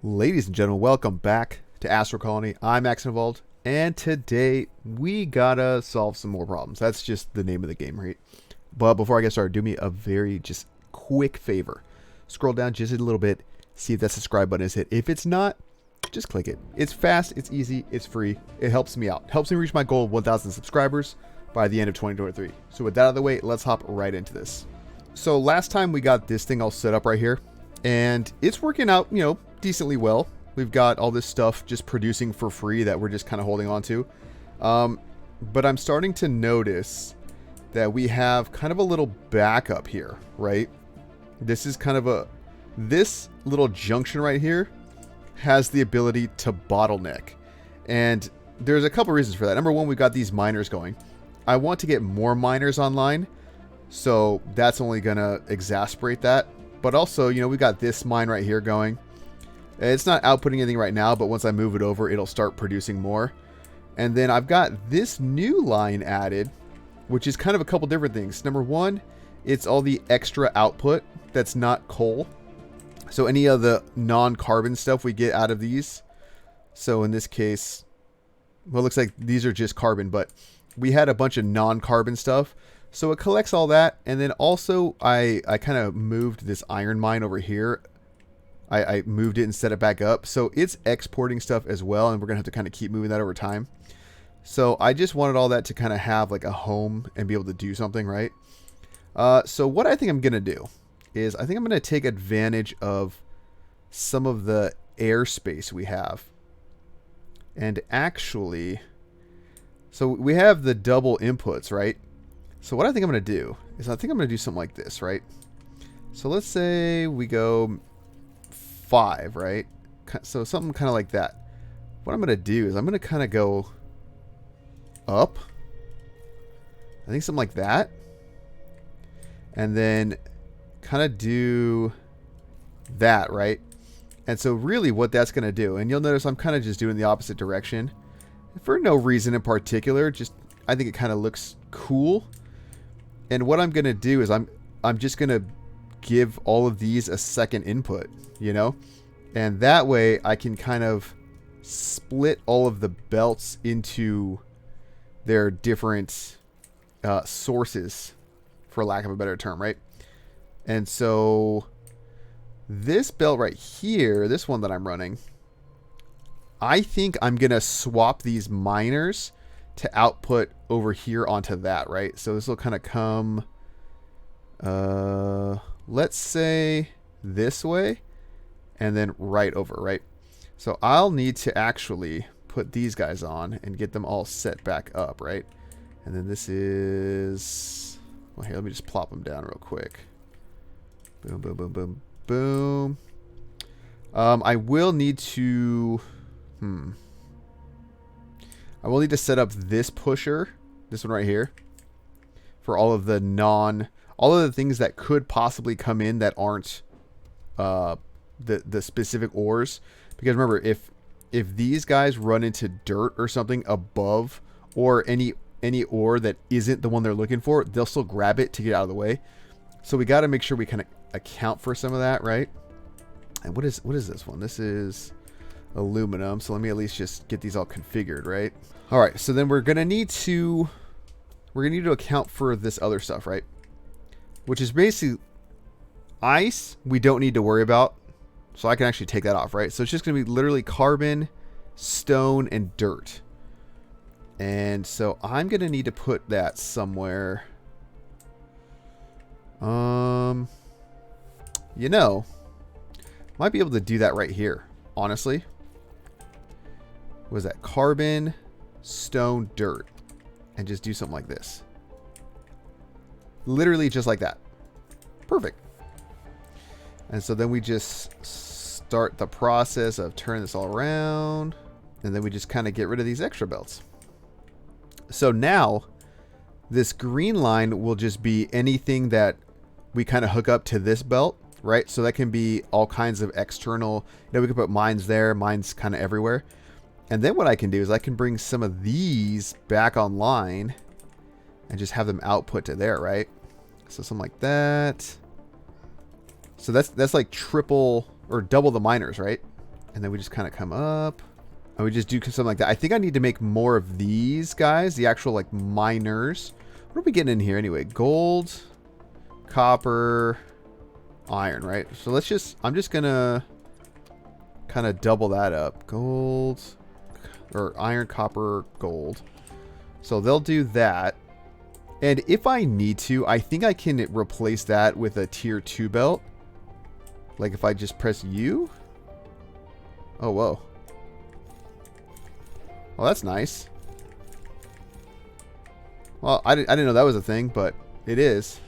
Ladies and gentlemen, welcome back to Astro Colony. I'm AxionEvolved, and today we gotta solve some more problems. That's just the name of the game, right? But before I get started, do me a very just quick favor. Scroll down just a little bit, see if that subscribe button is hit. If it's not, just click it. It's fast, it's easy, it's free. It helps me out. Helps me reach my goal of 1,000 subscribers by the end of 2023. So with that out of the way, let's hop right into this. So last time we got this thing all set up right here, and it's working out, decently well. We've got all this stuff just producing for free that we're just kind of holding on to. But I'm starting to notice that we have kind of a little backup here, right? This is kind of this little junction right here has the ability to bottleneck. And there's a couple reasons for that. Number one, we've got these miners going. I want to get more miners online, so that's only going to exacerbate that. But also, we got this mine right here going. It's not outputting anything right now, but once I move it over, it'll start producing more. And then I've got this new line added, which is kind of a couple different things. Number one, it's all the extra output that's not coal. So any of the non-carbon stuff we get out of these. So in this case, well, it looks like these are just carbon, but we had a bunch of non-carbon stuff. So it collects all that. And then also I kind of moved this iron mine over here. I moved it and set it back up. So it's exporting stuff as well. And we're going to have to kind of keep moving that over time. So I just wanted all that to kind of have like a home and be able to do something, right? So what I think I'm going to do is I think I'm going to take advantage of some of the airspace we have. And actually, so we have the double inputs, right? So what I think I'm going to do is I think I'm going to do something like this, right? So let's say we go 5, right? So something kind of like that. What I'm going to do is I'm going to kind of go up. I think something like that. And then kind of do that, right? And so really what that's going to do, and you'll notice I'm kind of just doing the opposite direction for no reason in particular. Just I think it kind of looks cool. And what I'm going to do is I'm just going to give all of these a second input, and that way I can kind of split all of the belts into their different sources, for lack of a better term, right? And so this belt right here, this one that I'm running, I think I'm going to swap these miners to output over here onto that, right? So this will kind of come, let's say this way, and then right over, right? So I'll need to actually put these guys on and get them all set back up, right? And then this is, well, here, let me just plop them down real quick. Boom, boom, boom, boom, boom. I will need to, I will need to set up this pusher, this one right here, for all of the things that could possibly come in that aren't the specific ores. Because remember, if these guys run into dirt or something above, or any ore that isn't the one they're looking for, they'll still grab it to get out of the way. So we got to make sure we kind of account for some of that, right? And what is this one? This is aluminum. So let me at least just get these all configured, right? All right. So then we're gonna need to account for this other stuff, right? Which is basically ice. We don't need to worry about. So I can actually take that off, right? So it's just going to be literally carbon, stone, and dirt. And so I'm going to need to put that somewhere. Might be able to do that right here, honestly. What is that? Carbon, stone, dirt. And just do something like this. Literally just like that. Perfect. And so then we just start the process of turning this all around. And then we just kind of get rid of these extra belts. So now this green line will just be anything that we kind of hook up to this belt, right? So that can be all kinds of external, we can put mines there, mines kind of everywhere. And then what I can do is I can bring some of these back online and just have them output to there, right? So something like that. So that's like triple or double the miners, right? And then we just kind of come up. And we just do something like that. I think I need to make more of these guys. The actual, like, miners. What are we getting in here anyway? Gold, copper, iron, right? So let's just... I'm just going to kind of double that up. Gold... Or iron, copper, gold. So they'll do that. And if I need to, I think I can replace that with a tier 2 belt. Like if I just press U. Oh, whoa. Well, that's nice. Well, I didn't know that was a thing, but it is.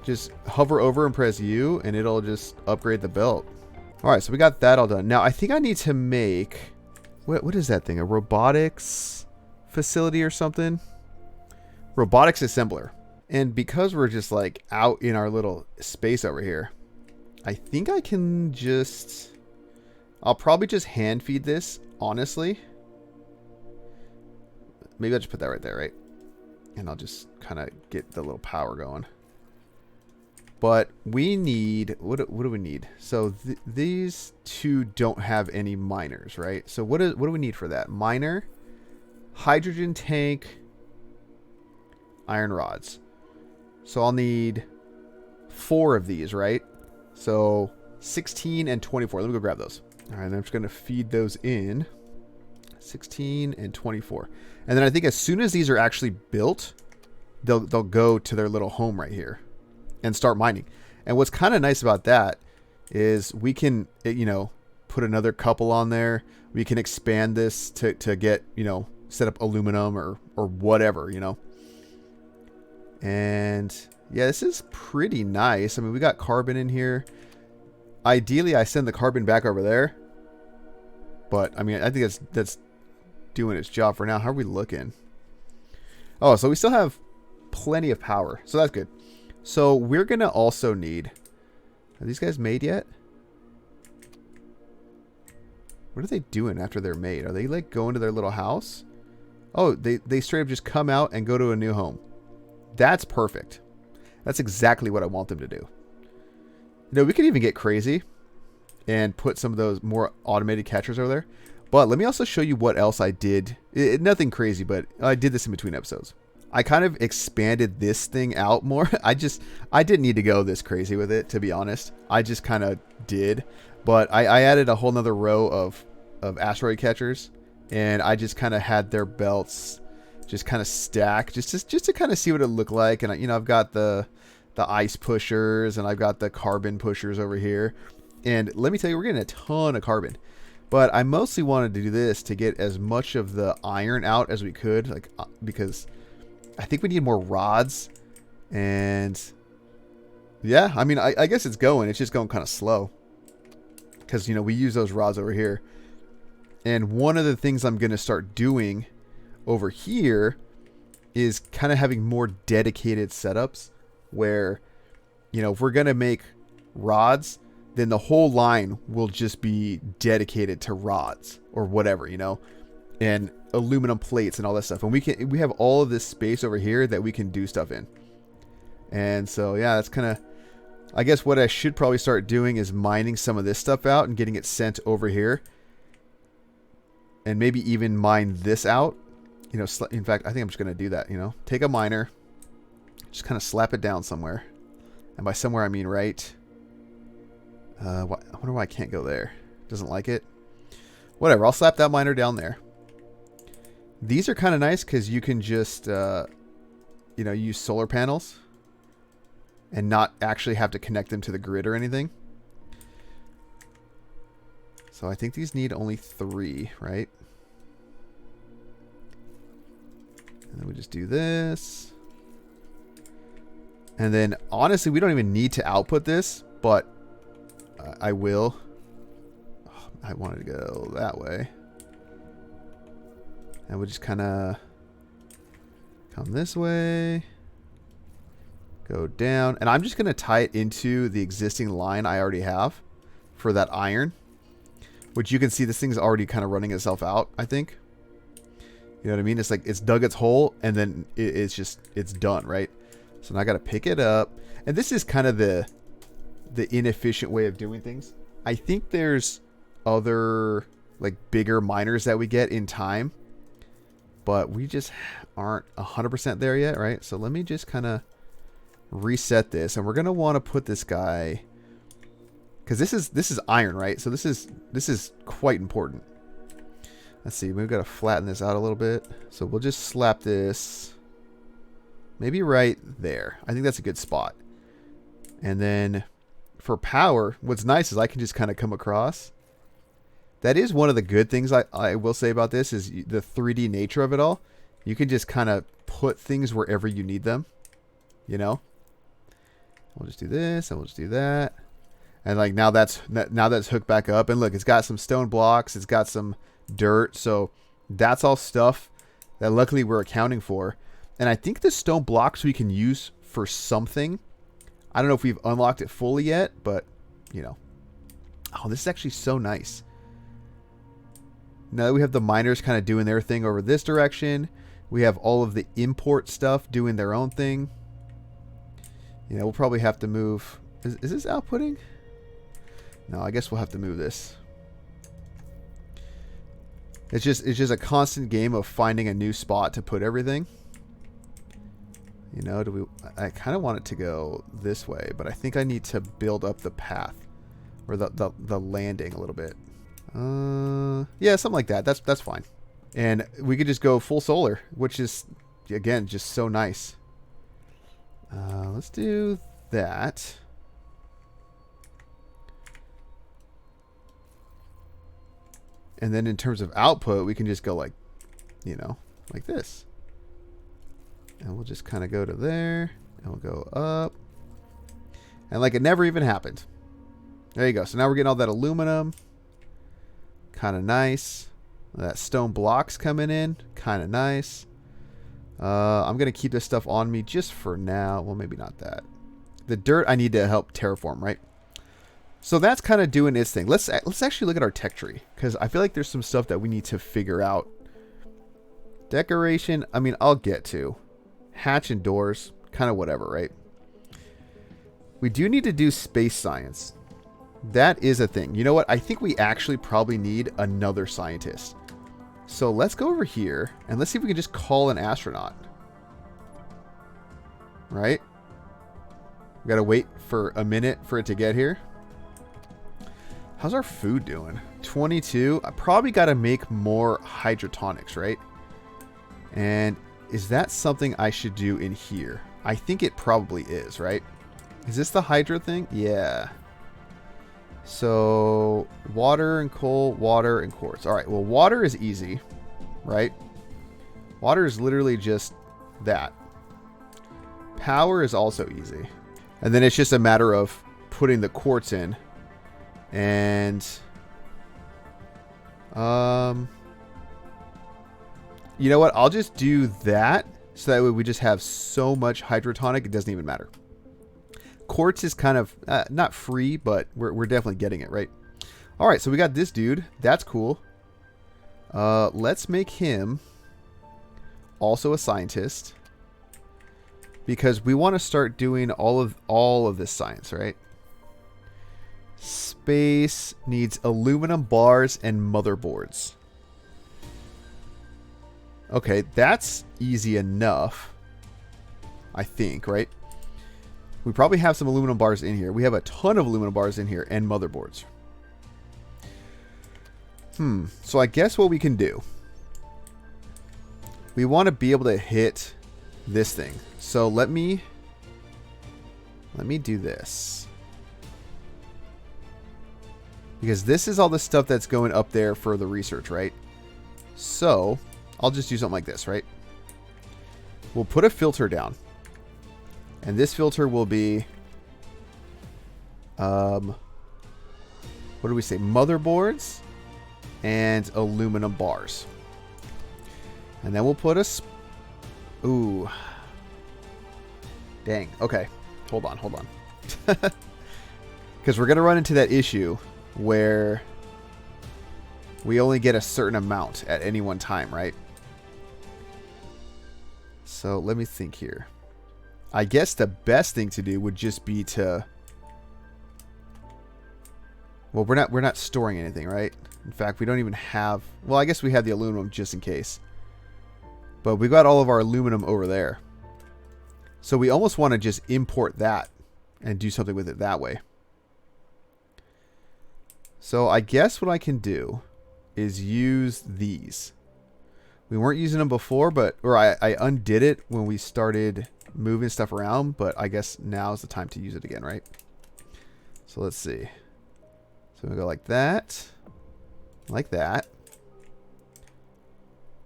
Just hover over and press U, and it'll just upgrade the belt. Alright, so we got that all done. Now, I think I need to make... What is that thing? A robotics facility or something? Robotics assembler. And because we're just like out in our little space over here, I think I can just... I'll probably just hand feed this, honestly. Maybe I'll just put that right there, right? And I'll just kind of get the little power going. But we need... What do we need? So these two don't have any miners, right? So what do we need for that? Miner, hydrogen tank, iron rods. So I'll need 4 of these, right? So 16 and 24. Let me go grab those. All right, I'm just going to feed those in. 16 and 24. And then I think as soon as these are actually built, they'll go to their little home right here and start mining. And what's kind of nice about that is we can, you know, put another couple on there. We can expand this to get, you know, set up aluminum or whatever, you know. And yeah, this is pretty nice. I mean, we got carbon in here. Ideally, I send the carbon back over there. But I mean, I think that's doing its job for now. How are we looking? Oh, so we still have plenty of power. So that's good. So we're going to also need... Are these guys made yet? What are they doing after they're made? Are they like going to their little house? Oh, they straight up just come out and go to a new home. That's perfect. That's exactly what I want them to do. You know, we could even get crazy and put some of those more automated catchers over there. But let me also show you what else I did. Nothing crazy, but I did this in between episodes. I kind of expanded this thing out more. I didn't need to go this crazy with it, to be honest. I just kind of did. But I added a whole nother row of asteroid catchers. And I just kind of had their belts just kind of stacked. Just to kind of see what it looked like. And, you know, I've got the ice pushers. And I've got the carbon pushers over here. And let me tell you, we're getting a ton of carbon. But I mostly wanted to do this to get as much of the iron out as we could. Like, because... I think we need more rods. And yeah, I mean, I guess it's going. It's just going kind of slow. Because, you know, we use those rods over here. And one of the things I'm going to start doing over here is kind of having more dedicated setups. Where, you know, if we're going to make rods, then the whole line will just be dedicated to rods. Or whatever, you know. And aluminum plates and all that stuff, and we have all of this space over here that we can do stuff in. And so yeah, that's kind of, I guess what I should probably start doing is mining some of this stuff out and getting it sent over here, and maybe even mine this out, you know. In fact, I think I'm just gonna do that, you know, take a miner, just kind of slap it down somewhere, and by somewhere I mean right. I wonder why I can't go there. Doesn't like it. Whatever, I'll slap that miner down there. These are kind of nice because you can just, you know, use solar panels and not actually have to connect them to the grid or anything. So I think these need only 3, right? And then we just do this. And then, honestly, we don't even need to output this, but I will. Oh, I wanted to go that way. And we'll just kind of come this way, go down. And I'm just going to tie it into the existing line I already have for that iron. Which you can see this thing's already kind of running itself out, I think. You know what I mean? It's like it's dug its hole and then it's done, right? So now I got to pick it up. And this is kind of the inefficient way of doing things. I think there's other like bigger miners that we get in time, but we just aren't 100% there yet, right? So let me just kind of reset this, and we're gonna want to put this guy, because this is iron, right? So this is quite important. Let's see, we've got to flatten this out a little bit. So we'll just slap this maybe right there. I think that's a good spot. And then for power, what's nice is I can just kind of come across. That is one of the good things I will say about this is the 3D nature of it all. You can just kind of put things wherever you need them, you know? We'll just do this, and we'll just do that. And like now that's hooked back up. And look, it's got some stone blocks. It's got some dirt. So that's all stuff that luckily we're accounting for. And I think the stone blocks we can use for something. I don't know if we've unlocked it fully yet, but you know. Oh, this is actually so nice. Now that we have the miners kind of doing their thing over this direction, we have all of the import stuff doing their own thing. You know, we'll probably have to move. Is this outputting? No, I guess we'll have to move this. It's just a constant game of finding a new spot to put everything. You know, I kind of want it to go this way, but I think I need to build up the path or the landing a little bit. Yeah, something like that. That's fine. And we could just go full solar, which is again just so nice. Let's do that. And then in terms of output, we can just go like, you know, like this. And we'll just kind of go to there. And we'll go up. And like it never even happened. There you go. So now we're getting all that aluminum. Kind of nice. That stone blocks coming in. Kind of nice. I'm going to keep this stuff on me just for now. Well, maybe not that. The dirt I need to help terraform, right? So that's kind of doing its thing. Let's actually look at our tech tree, because I feel like there's some stuff that we need to figure out. Decoration, I mean, I'll get to. Hatch and doors, kind of whatever, right? We do need to do space science. That is a thing. You know what? I think we actually probably need another scientist. So let's go over here and let's see if we can just call an astronaut. Right? We gotta wait for a minute for it to get here. How's our food doing? 22. I probably gotta make more hydroponics, right? And is that something I should do in here? I think it probably is, right? Is this the hydro thing? Yeah. So, water and coal, water and quartz. All right, well, water is easy, right? Water is literally just that. Power is also easy. And then it's just a matter of putting the quartz in. And, you know what? I'll just do that. So that way we just have so much hydrotonic, it doesn't even matter. Quartz is kind of not free, but we're definitely getting it, right? All right, so we got this dude. That's cool. Let's make him also a scientist, because we want to start doing all of this science, right? Space needs aluminum bars and motherboards. Okay, that's easy enough, I think, right? We probably have some aluminum bars in here. We have a ton of aluminum bars in here and motherboards. So I guess what we can do, we want to be able to hit this thing. So let me do this. Because this is all the stuff that's going up there for the research, right? So I'll just do something like this, right? We'll put a filter down. And this filter will be, what do we say? Motherboards and aluminum bars. And then we'll put ooh. Dang. Okay. Hold on. Because we're going to run into that issue where we only get a certain amount at any one time, right? So let me think here. I guess the best thing to do would just be to Well, we're not storing anything, right? In fact, we don't even have... Well, I guess we have the aluminum just in case. But we got all of our aluminum over there. So we almost want to just import that and do something with it that way. So I guess what I can do is use these. We weren't using them before, or I undid it when we started moving stuff around, but I guess now is the time to use it again, right? So let's see. So we'll go like that,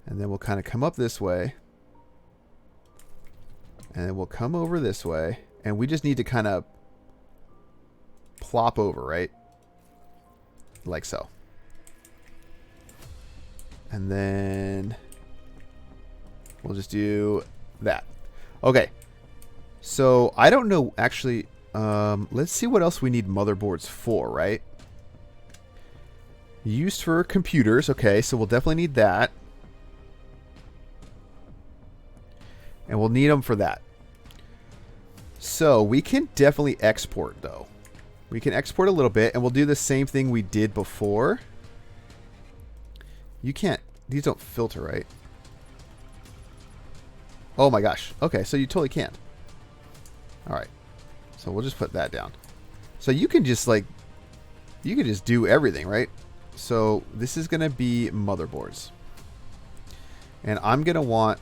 and then we'll kind of come up this way, and then we'll come over this way, and we just need to kind of plop over, right? Like so. And then we'll just do that. Okay. So I don't know, actually, let's see what else we need motherboards for, right? Used for computers. Okay, so we'll definitely need that. And we'll need them for that. So we can definitely export, though. We can export a little bit, and we'll do the same thing we did before. You can't... These don't filter, right? Oh my gosh. Okay, so you totally can't. Alright. So we'll just put that down. So you can just, like... You can just do everything, right? So this is going to be motherboards. And I'm going to want...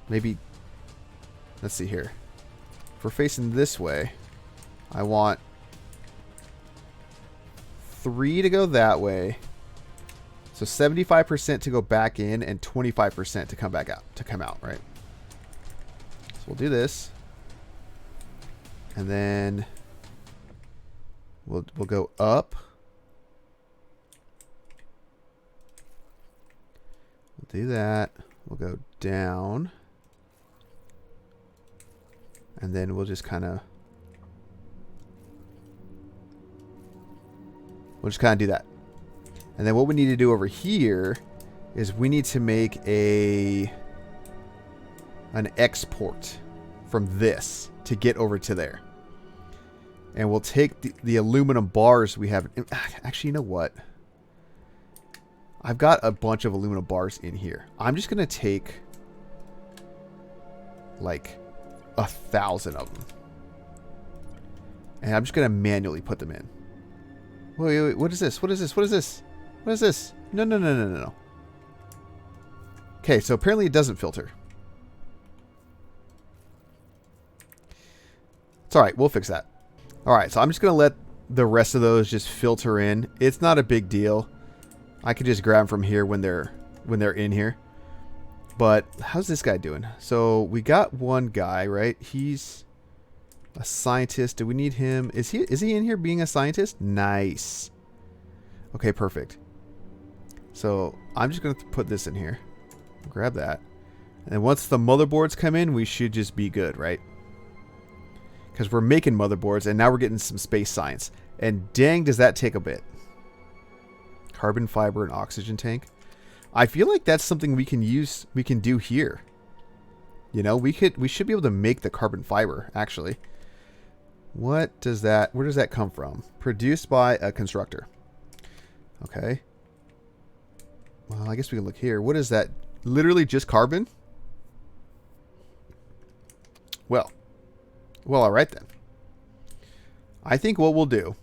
Maybe... Let's see here. If we're facing this way, I want 3 to go that way. So 75% to go back in and 25% to come back out, right? So we'll do this. And then we'll go up. We'll do that. We'll go down. And then we'll just kind of do that. And then what we need to do over here is we need to make an export from this to get over to there. And we'll take the aluminum bars we have. Actually, you know what? I've got a bunch of aluminum bars in here. I'm just going to take like 1,000 of them. And I'm just going to manually put them in. Wait, what is this? What is this? What is this? What is this? No. Okay, so apparently it doesn't filter. It's alright, we'll fix that. Alright, so I'm just going to let the rest of those just filter in. It's not a big deal. I can just grab them from here when they're in here. But how's this guy doing? So we got one guy, right? He's a scientist. Do we need him? Is he in here being a scientist? Nice. Okay, perfect. So I'm just going to put this in here. Grab that. And once the motherboards come in, we should just be good, right? Because we're making motherboards, and now we're getting some space science. And dang, does that take a bit. Carbon fiber and oxygen tank. I feel like that's something we can use. We can do here. You know, we should be able to make the carbon fiber, actually. Where does that come from? Produced by a constructor. Okay. Well, I guess we can look here. What is that? Literally just carbon? Well, all right then. I think what we'll do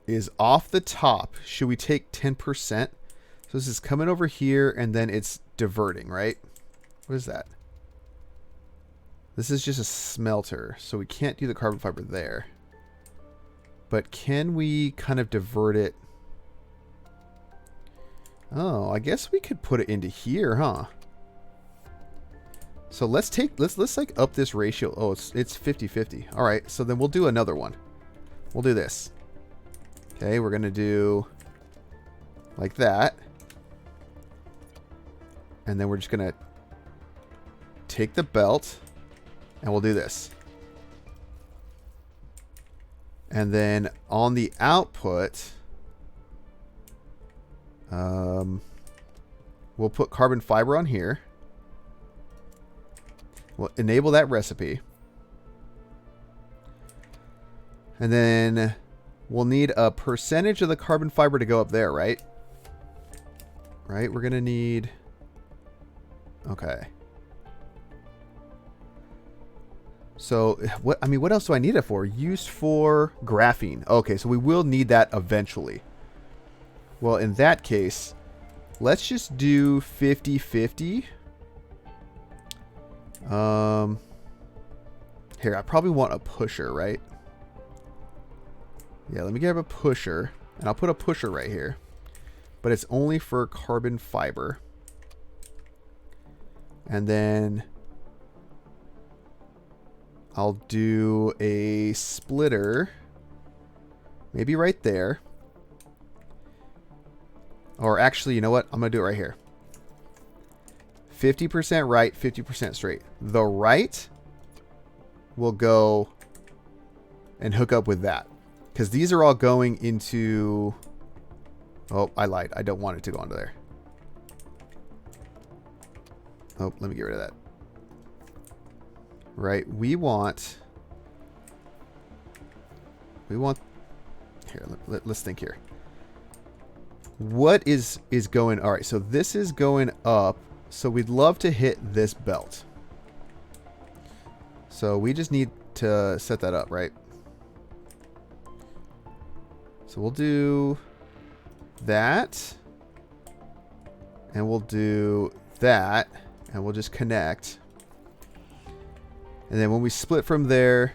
is off the top, should we take 10%? So this is coming over here, and then it's diverting, right? What is that? This is just a smelter, so we can't do the carbon fiber there. But can we kind of divert it? Oh, I guess we could put it into here, huh? So let's like up this ratio. Oh, it's 50-50. All right, so then we'll do another one. We'll do this. Okay, we're gonna do like that. And then we're just gonna take the belt and we'll do this. And then on the output, we'll put carbon fiber on here. We'll enable that recipe. And then we'll need a percentage of the carbon fiber to go up there, right? Right, we're going to need... Okay. So, what else do I need it for? Used for graphene. Okay, so we will need that eventually. Well, in that case, let's just do 50-50. Here, I probably want a pusher, right? Yeah, let me grab a pusher, and I'll put a pusher right here. But it's only for carbon fiber. And then I'll do a splitter, maybe right there. Or actually, you know what? I'm going to do it right here. 50% right, 50% straight. The right will go and hook up with that. Because these are all going into... Oh, I lied. I don't want it to go onto there. Oh, let me get rid of that. Right, we want... Here, let's think here. What is going... All right, so this is going up. So we'd love to hit this belt. So we just need to set that up, right? So we'll do that. And we'll do that. And we'll just connect. And then when we split from there,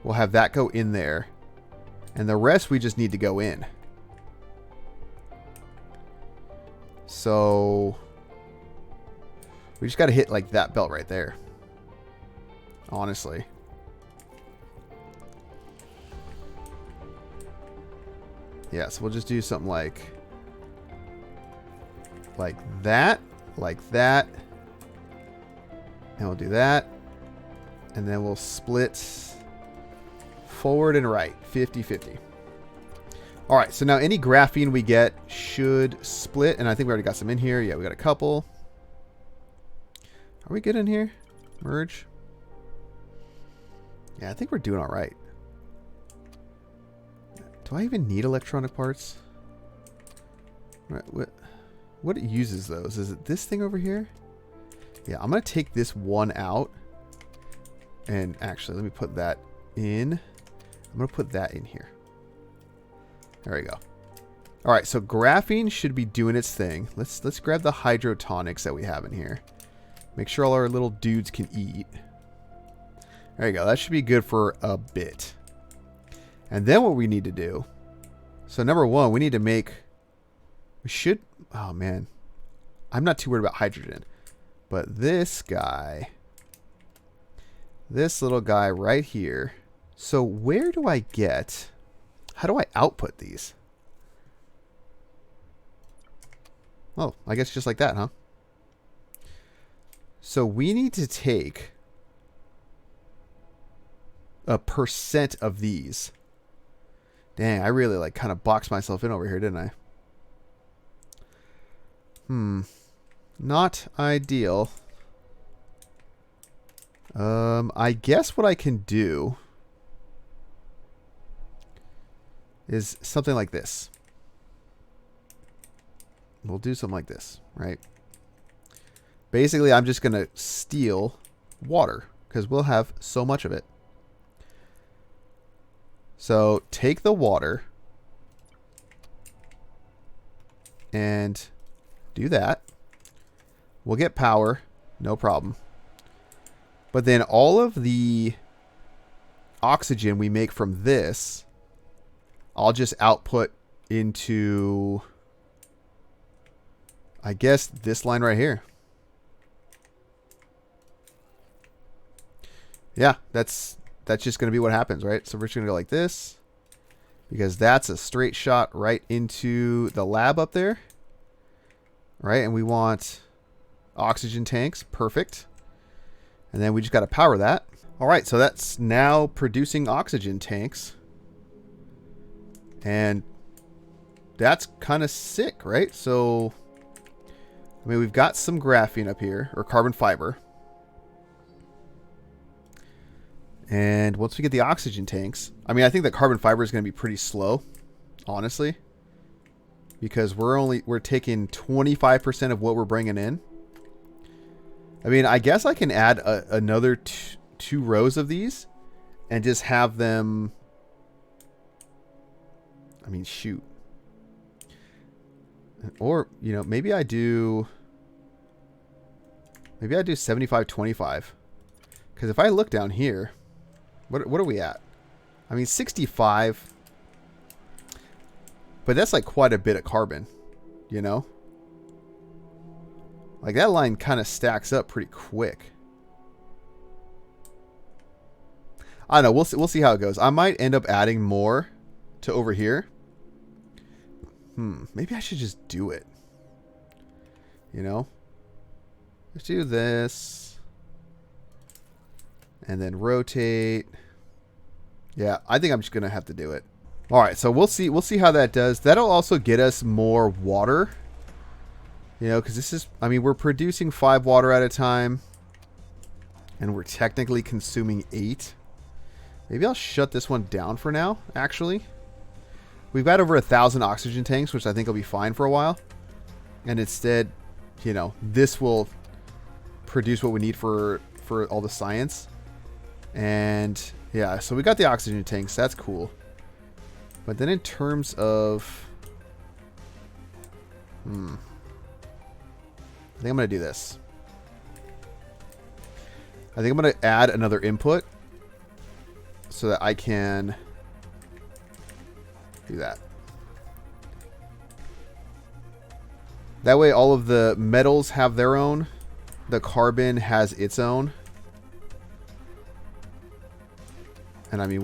we'll have that go in there. And the rest we just need to go in. So we just got to hit like that belt right there. Honestly. Yeah, so we'll just do something like that, and we'll do that, and then we'll split forward and right, 50-50. All right, so now any graphene we get should split, and I think we already got some in here. Yeah, we got a couple. Are we good in here? Merge. Yeah, I think we're doing all right. Do I even need electronic parts? What uses those? Is it this thing over here? Yeah, I'm going to take this one out. And actually, let me put that in. I'm going to put that in here. There we go. All right, so graphene should be doing its thing. Let's grab the hydrotonics that we have in here. Make sure all our little dudes can eat. There you go. That should be good for a bit. And then what we need to do. So number one, we need to make... We should... Oh, man. I'm not too worried about hydrogen. But this guy... This little guy right here. So where do I get... How do I output these? Oh, I guess just like that, huh? So we need to take a % of these. Dang, I really like kind of boxed myself in over here, didn't I? Not ideal. I guess what I can do is something like this. We'll do something like this, right? Basically, I'm just going to steal water because we'll have so much of it. So take the water and do that. We'll get power, no problem. But then all of the oxygen we make from this, I'll just output into, I guess, this line right here. Yeah, that's just going to be what happens, right? So we're just going to go like this because that's a straight shot right into the lab up there, right? And we want oxygen tanks. Perfect. And then we just got to power that. All right, so that's now producing oxygen tanks. And that's kind of sick, right? So, I mean, we've got some graphene up here, or carbon fiber. And once we get the oxygen tanks, I mean, I think the carbon fiber is going to be pretty slow, honestly, because we're taking 25% of what we're bringing in. I mean, I guess I can add another two rows of these and just have them. I mean, shoot. Or, you know, maybe I do 75-25. Because if I look down here, what are we at? I mean, 65. But that's like quite a bit of carbon, you know? Like that line kind of stacks up pretty quick. I don't know. We'll see how it goes. I might end up adding more to over here. Maybe I should just do it. You know? Let's do this. And then rotate. Yeah, I think I'm just going to have to do it. All right, so we'll see how that does. That'll also get us more water. You know, because this is, I mean, we're producing 5 water at a time. And we're technically consuming 8. Maybe I'll shut this one down for now, actually. We've got over 1,000 oxygen tanks, which I think will be fine for a while. And instead, you know, this will produce what we need for all the science. And yeah, so we got the oxygen tanks. That's cool. But then in terms of... I think I'm going to do this. I think I'm going to add another input so that I can do that. That way all of the metals have their own. The carbon has its own. And I mean,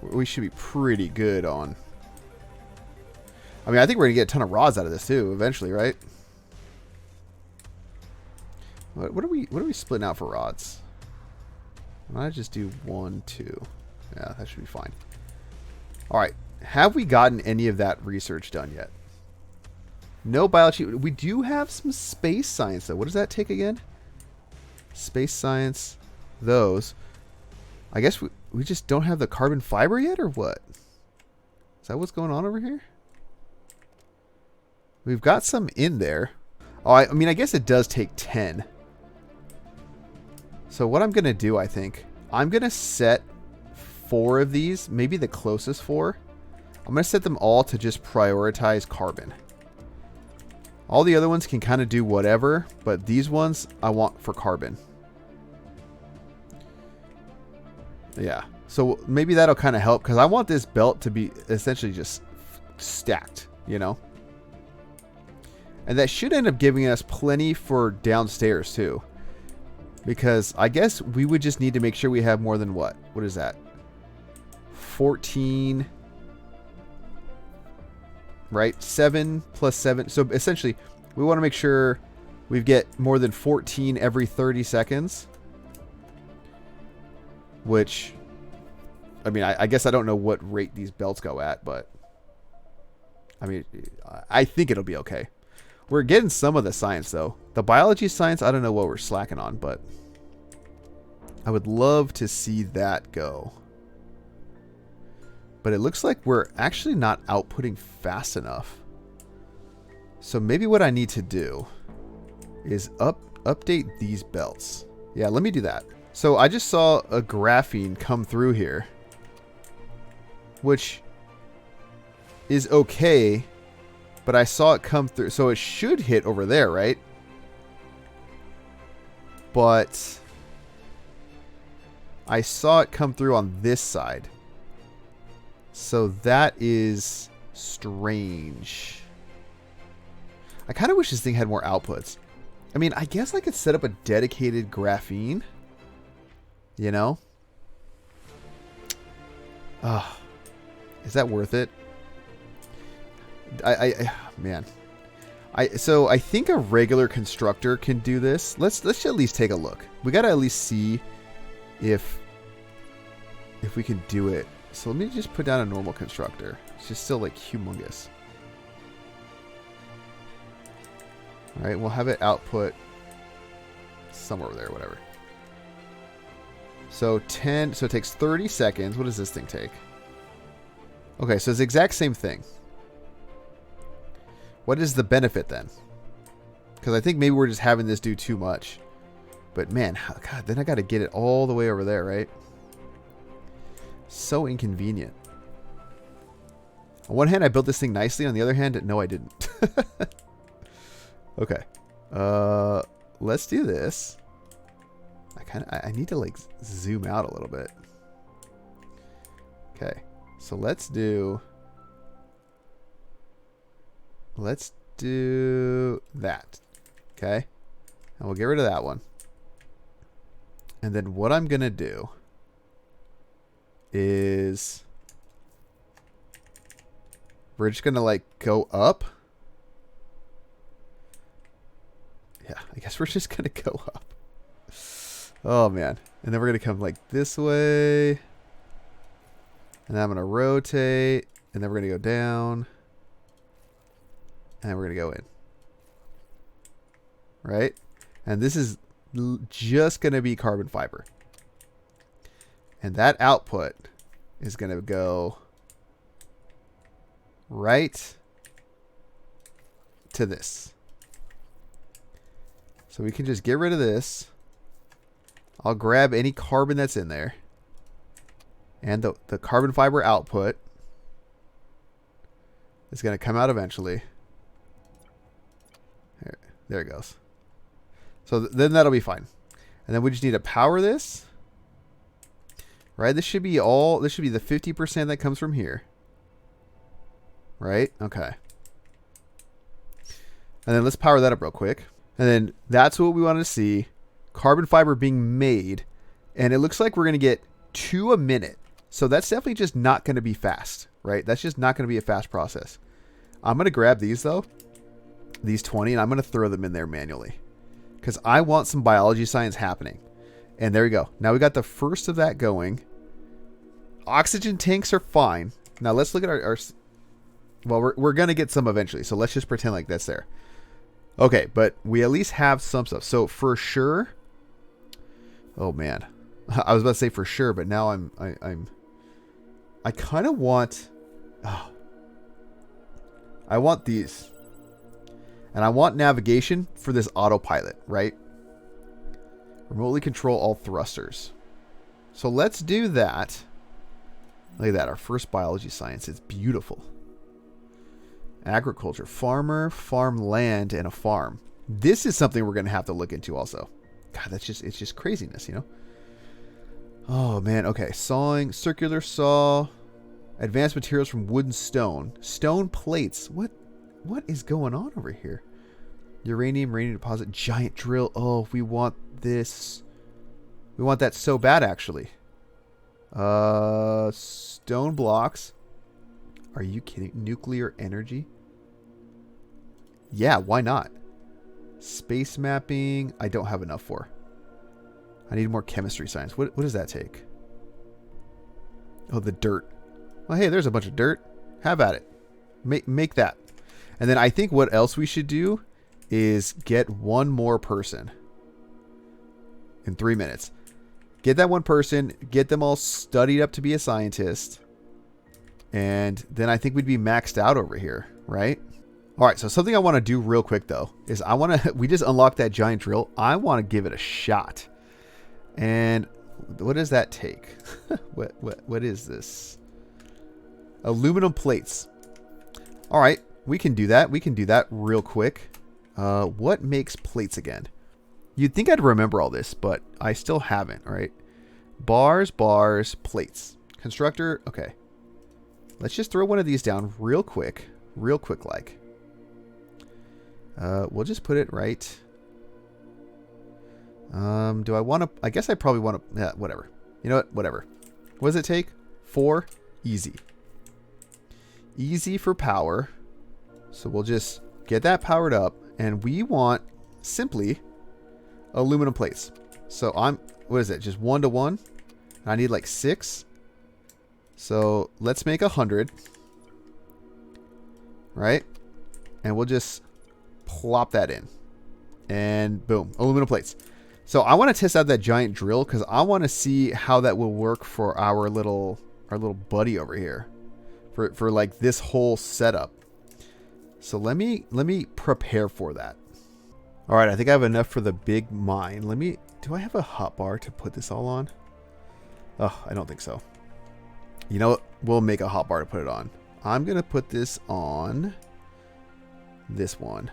we should be pretty good on... I mean, I think we're going to get a ton of rods out of this too, eventually, right? What are we splitting out for rods? Why not just do 1, 2? Yeah, that should be fine. All right. Have we gotten any of that research done yet? No biology. We do have some space science, though. What does that take again? Space science. Those. I guess we just don't have the carbon fiber yet, or what? Is that what's going on over here? We've got some in there. Oh, I mean, I guess it does take 10. So what I'm going to do, I think, I'm going to set 4 of these, maybe the closest 4. I'm going to set them all to just prioritize carbon. All the other ones can kind of do whatever, but these ones I want for carbon. Yeah, so maybe that'll kind of help, because I want this belt to be essentially just stacked, you know? And that should end up giving us plenty for downstairs too. Because I guess we would just need to make sure we have more than what? What is that? 14. Right? 7 plus 7. So essentially, we want to make sure we get more than 14 every 30 seconds. Which, I mean, I guess I don't know what rate these belts go at, but I mean, I think it'll be okay. We're getting some of the science, though. The biology science, I don't know what we're slacking on, but I would love to see that go. But it looks like we're actually not outputting fast enough. So maybe what I need to do is update these belts. Yeah, let me do that. So I just saw a graphene come through here, which is okay. But I saw it come through. So it should hit over there, right? But I saw it come through on this side. So that is strange. I kind of wish this thing had more outputs. I mean, I guess I could set up a dedicated graphene. You know? Is that worth it? Man. So I think a regular constructor can do this. Let's at least take a look. We gotta at least see if we can do it. So let me just put down a normal constructor. It's just still like humongous. All right, we'll have it output somewhere over there, whatever. So 10, so it takes 30 seconds. What does this thing take? Okay, so it's the exact same thing. What is the benefit then? Because I think maybe we're just having this do too much. But man, God, then I got to get it all the way over there, right? So inconvenient. On one hand, I built this thing nicely. On the other hand, no, I didn't. Okay. Let's do this. I need to like zoom out a little bit. Okay. So let's do that. Okay. And we'll get rid of that one. And then what I'm going to do is we're just going to like go up. Yeah, I guess we're just going to go up. Oh, man. And then we're going to come like this way. And then I'm going to rotate. And then we're going to go down. And then we're going to go in. Right? And this is just going to be carbon fiber. And that output is going to go right to this. So we can just get rid of this. I'll grab any carbon that's in there. And the carbon fiber output is going to come out eventually. There it goes. So then that'll be fine. And then we just need to power this. Right? This should be the 50% that comes from here. Right? Okay. And then let's power that up real quick. And then that's what we want to see. Carbon fiber being made. And it looks like we're going to get 2 a minute. So that's definitely just not going to be fast. Right? That's just not going to be a fast process. I'm going to grab these though. These 20. And I'm going to throw them in there manually. Because I want some biology science happening. And there we go. Now we got the first of that going. Oxygen tanks are fine. Now let's look at our well, we're going to get some eventually. So let's just pretend like that's there. Okay, but we at least have some stuff. So for sure. Oh man. I was about to say for sure, but now I kind of want I want these. And I want navigation for this autopilot, right? Remotely control all thrusters. So let's do that. Look at that. Our first biology science is beautiful. Agriculture. Farmer, farmland, and a farm. This is something we're going to have to look into also. God, it's just craziness, you know? Oh, man. Okay. Sawing. Circular saw. Advanced materials from wood and stone. Stone plates. What is going on over here? Uranium deposit. Giant drill. Oh, we want this. We want that so bad, actually. Stone blocks. Are you kidding? Nuclear energy? Yeah, why not? Space mapping. I don't have enough for. I need more chemistry science. What does that take? Oh, the dirt. Well, hey, there's a bunch of dirt. Have at it. Make that. And then I think what else we should do is get one more person in 3 minutes. Get that one person, get them all studied up to be a scientist. And then I think we'd be maxed out over here, right? All right, so something I want to do real quick though is we just unlocked that giant drill. I want to give it a shot. And what does that take? What is this? Aluminum plates. All right. We can do that. We can do that real quick. What makes plates again? You'd think I'd remember all this, but I still haven't, right? Bars, plates. Constructor, okay. Let's just throw one of these down real quick like. We'll just put it right. Do I want to? I guess I probably want to. Yeah, whatever. You know what? Whatever. What does it take? 4. Easy. Easy for power. So we'll just get that powered up. And we want simply aluminum plates. So what is it? Just 1 to 1? I need like 6. So let's make 100. Right? And we'll just plop that in. And boom. Aluminum plates. So I want to test out that giant drill because I want to see how that will work for our little buddy over here, for like this whole setup. So let me prepare for that. All right, I think I have enough for the big mine. Do I have a hotbar to put this all on? Oh, I don't think so. You know what? We'll make a hotbar to put it on. I'm gonna put this on this one.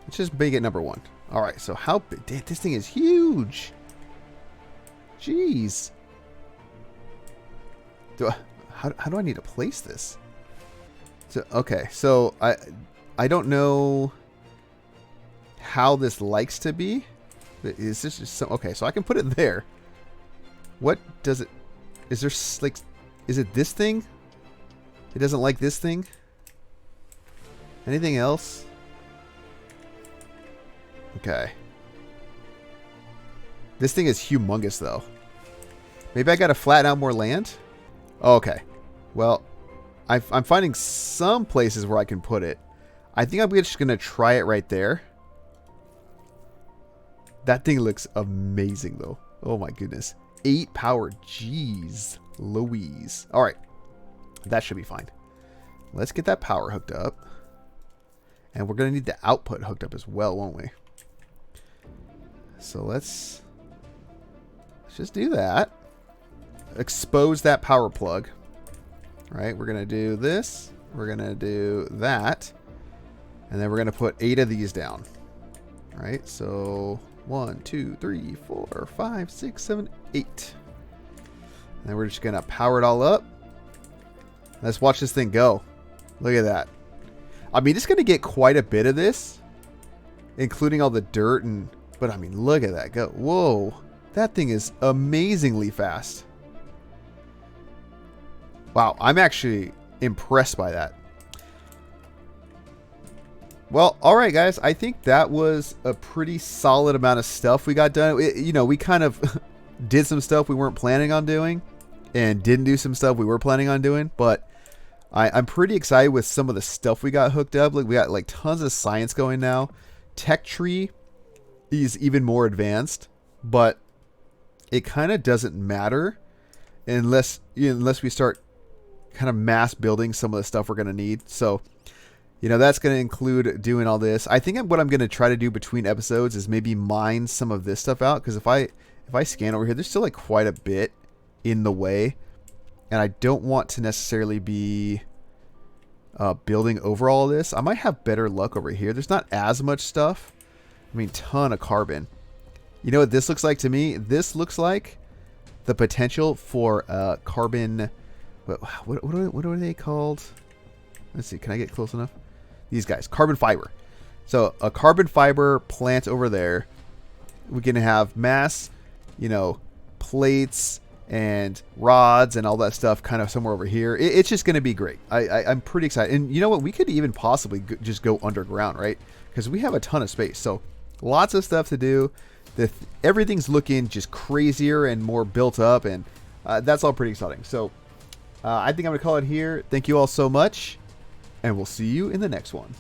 Let's just make it number 1. All right, so how big? Damn, this thing is huge. Jeez. How do I need to place this? So okay, so I don't know how this likes to be. Is this just okay? So I can put it there. What does it? Is there like? Is it this thing? It doesn't like this thing. Anything else? Okay. This thing is humongous, though. Maybe I gotta flatten out more land? Oh, okay. Well, I'm finding some places where I can put it. I think I'm just gonna try it right there. That thing looks amazing, though. Oh my goodness. 8 power. Jeez Louise. Alright. That should be fine. Let's get that power hooked up. And we're gonna need the output hooked up as well, won't we? So let's just do that. Expose that power plug. All right, we're going to do this. We're going to do that. And then we're going to put 8 of these down. All right, so 1, 2, 3, 4, 5, 6, 7, 8. And then we're just going to power it all up. Let's watch this thing go. Look at that. I mean, it's going to get quite a bit of this, including all the dirt and... But, I mean, look at that go. Whoa. That thing is amazingly fast. Wow. I'm actually impressed by that. Well, all right, guys. I think that was a pretty solid amount of stuff we got done. You know, we kind of did some stuff we weren't planning on doing and didn't do some stuff we were planning on doing. But I'm pretty excited with some of the stuff we got hooked up. Like, we got, like, tons of science going now. Tech tree is even more advanced, but it kind of doesn't matter unless we start kind of mass building some of the stuff we're going to need. So, you know, that's going to include doing all this. I think what I'm going to try to do between episodes is maybe mine some of this stuff out, because if I scan over here, there's still like quite a bit in the way, and I don't want to necessarily be building over all of this. I might have better luck over here. There's not as much stuff. I mean, ton of carbon. You know what this looks like to me? This looks like the potential for carbon. What are they called? Let's see. Can I get close enough? These guys, carbon fiber. So a carbon fiber plant over there. We can have mass, you know, plates and rods and all that stuff kind of somewhere over here. It's just going to be great. I'm pretty excited. And you know what? We could even possibly just go underground, right? Because we have a ton of space. So lots of stuff to do. Everything's looking just crazier and more built up, and that's all pretty exciting. So I think I'm going to call it here. Thank you all so much, and we'll see you in the next one.